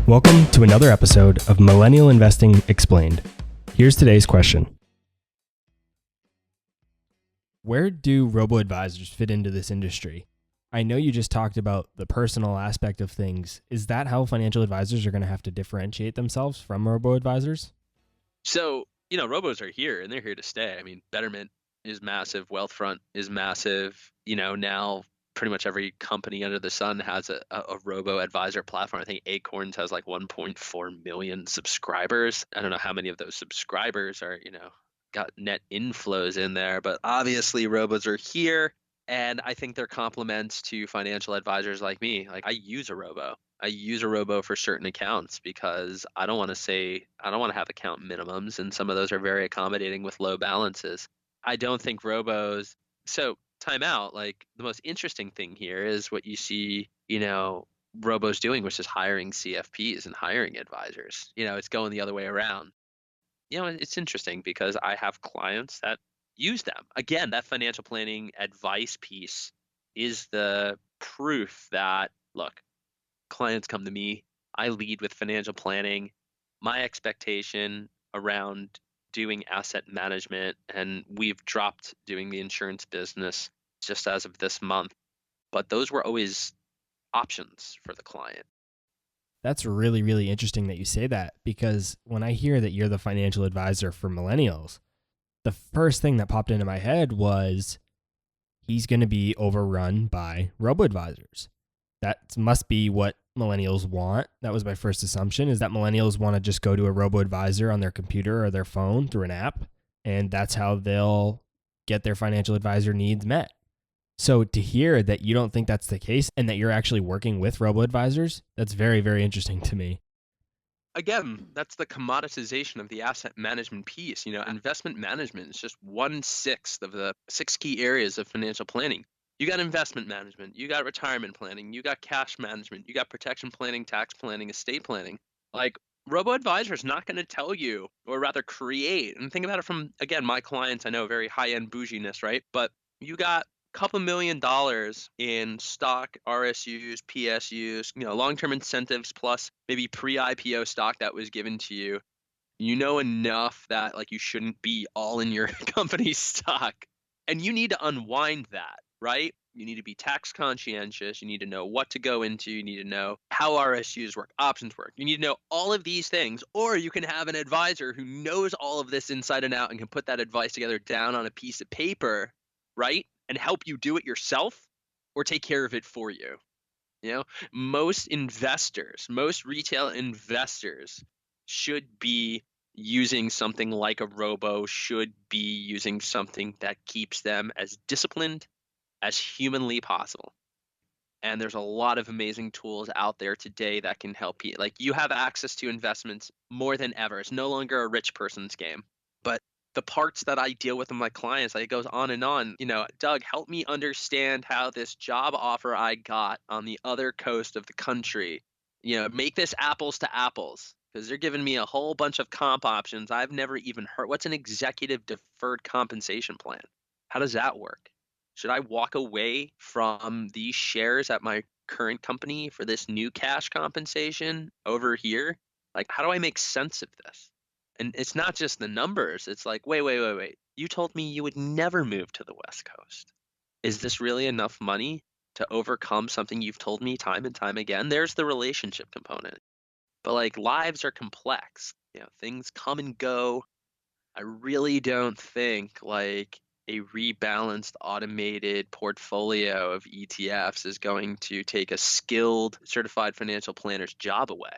Welcome to another episode of Millennial Investing Explained. Here's today's question. Where do robo-advisors fit into this industry? I know you just talked about the personal aspect of things. Is that how financial advisors are going to have to differentiate themselves from robo-advisors? So, robos are here and they're here to stay. I mean, Betterment is massive. Wealthfront is massive. Now pretty much every company under the sun has a robo-advisor platform. I think Acorns has like 1.4 million subscribers. I don't know how many of those subscribers are, got net inflows in there, but obviously robos are here. And I think they're complements to financial advisors like me. Like I use a robo for certain accounts because I don't want to have account minimums, and some of those are very accommodating with low balances. I don't think robos. So time out, like the most interesting thing here is what you see, robos doing, which is hiring CFPs and hiring advisors. It's going the other way around. It's interesting because I have clients that use them. Again, that financial planning advice piece is the proof that, look, clients come to me, I lead with financial planning. My expectation around doing asset management, and we've dropped doing the insurance business just as of this month, but those were always options for the client. That's really, really interesting that you say that, because when I hear that you're the financial advisor for millennials, the first thing that popped into my head was he's going to be overrun by robo-advisors. That must be what millennials want. That was my first assumption, is that millennials want to just go to a robo-advisor on their computer or their phone through an app, and that's how they'll get their financial advisor needs met. So to hear that you don't think that's the case and that you're actually working with robo-advisors, that's very, very interesting to me. Again, that's the commoditization of the asset management piece. Investment management is just 1/6 of the 6 key areas of financial planning. You got investment management, you got retirement planning, you got cash management, you got protection planning, tax planning, estate planning. Like robo-advisor is not going to tell you, or rather create, and think about it from, again, my clients, I know very high-end bouginess, right? But you got couple $1 million in stock, RSUs, PSUs, long-term incentives, plus maybe pre-IPO stock that was given to you. You know enough that like you shouldn't be all in your company's stock, and you need to unwind that, right? You need to be tax conscientious. You need to know what to go into. You need to know how RSUs work, options work. You need to know all of these things, or you can have an advisor who knows all of this inside and out and can put that advice together down on a piece of paper, right? And help you do it yourself or take care of it for you. Most retail investors should be using something like a robo, should be using something that keeps them as disciplined as humanly possible. And there's a lot of amazing tools out there today that can help you. Like you have access to investments more than ever. It's no longer a rich person's game. But the parts that I deal with in my clients, like it goes on and on. Doug, help me understand how this job offer I got on the other coast of the country, make this apples to apples, because they're giving me a whole bunch of comp options I've never even heard. What's an executive deferred compensation plan? How does that work? Should I walk away from these shares at my current company for this new cash compensation over here? Like, how do I make sense of this? And it's not just the numbers. It's like, wait. You told me you would never move to the West Coast. Is this really enough money to overcome something you've told me time and time again? There's the relationship component. But like lives are complex. Things come and go. I really don't think like a rebalanced automated portfolio of ETFs is going to take a skilled certified financial planner's job away.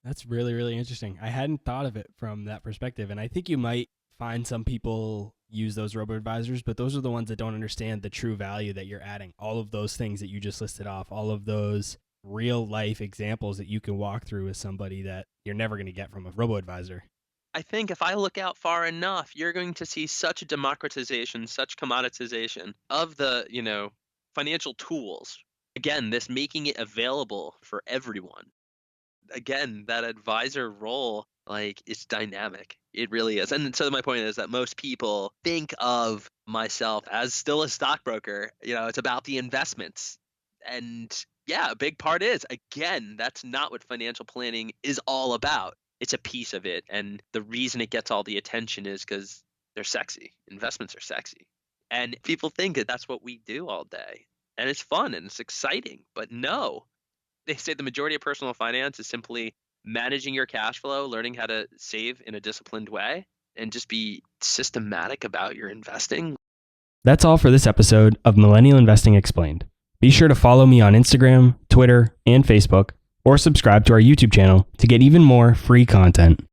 That's really, really interesting. I hadn't thought of it from that perspective. And I think you might find some people use those robo-advisors, but those are the ones that don't understand the true value that you're adding. All of those things that you just listed off, all of those real life examples that you can walk through with somebody that you're never going to get from a robo-advisor. I think if I look out far enough, you're going to see such a democratization, such commoditization of the, financial tools. Again, this making it available for everyone. Again, that advisor role, like, it's dynamic. It really is. And so my point is that most people think of myself as still a stockbroker. It's about the investments. And Yeah, a big part is, again, that's not what financial planning is all about. It's a piece of it. And the reason it gets all the attention is because they're sexy. Investments are sexy. And people think that that's what we do all day. And it's fun and it's exciting. But no, they say the majority of personal finance is simply managing your cash flow, learning how to save in a disciplined way, and just be systematic about your investing. That's all for this episode of Millennial Investing Explained. Be sure to follow me on Instagram, Twitter, and Facebook, or subscribe to our YouTube channel to get even more free content.